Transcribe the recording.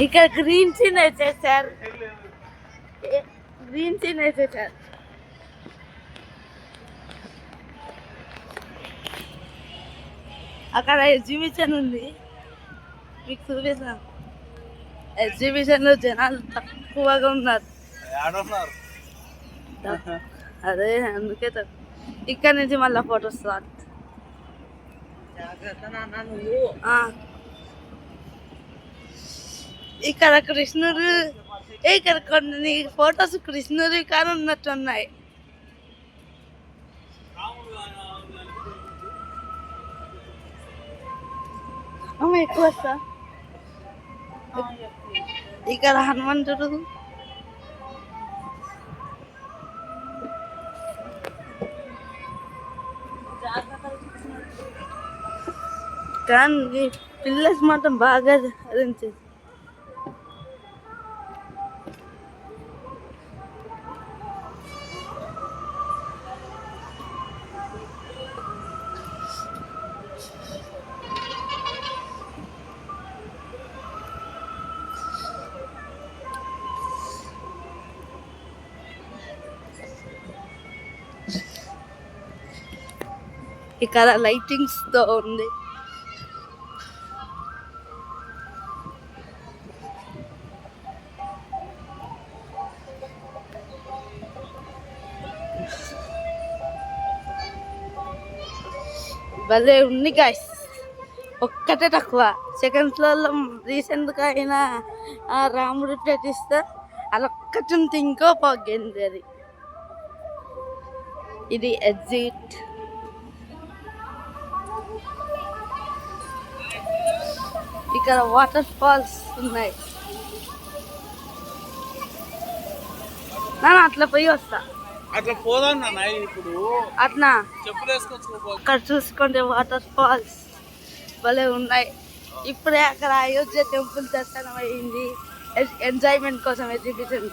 ఇక్కడ green scene వేసేసారు, green scene వేసేసారు. అక్కడ ఎగ్జిబిషన్ ఉంది, మీకు చూపిస్తాను. ఎగ్జిబిషన్ లో జనాలు తక్కువగా ఉన్నారు. అదే అందుకే ఇక్కడ నుంచి మళ్ళీ ఫోటోస్ స్టార్ట్. ఇక్కడ కృష్ణుడు, ఇక్కడ కొన్ని ఫొటోస్ కృష్ణుడు కానీ ఉన్నట్టు ఉన్నాయి. ఎక్కువ ఇక్కడ హనుమంతుడు, కానీ పిల్లర్స్ మాత్రం బాగా అరేంజ్ చేసి. ఇక్కడ లైటింగ్స్ తో ఉంది. భలే ఉంది గాయ్స్. ఒక్కటే తక్కువ సెకండ్స్లలో రీసెంట్గా అయినా రాముడి ప్రతిష్ట అలా ఒక్కటి ఉంటే ఇంకో పోగింది. అది ఇది ఎగ్జిట్. ఇక్కడ వాటర్ ఫాల్స్ ఉన్నాయి. నేను అట్లా పోయి వస్తా. అట్లా పోదాం ఇప్పుడు. అట్లా చెప్పులు వేసుకోవచ్చు. అక్కడ చూసుకుంటే వాటర్ ఫాల్స్ భలే ఉన్నాయి. ఇప్పుడే అక్కడ అయోధ్య టెంపుల్ దర్శనం అయింది. ఎంజాయ్మెంట్ కోసం ఎగ్జిబిషన్.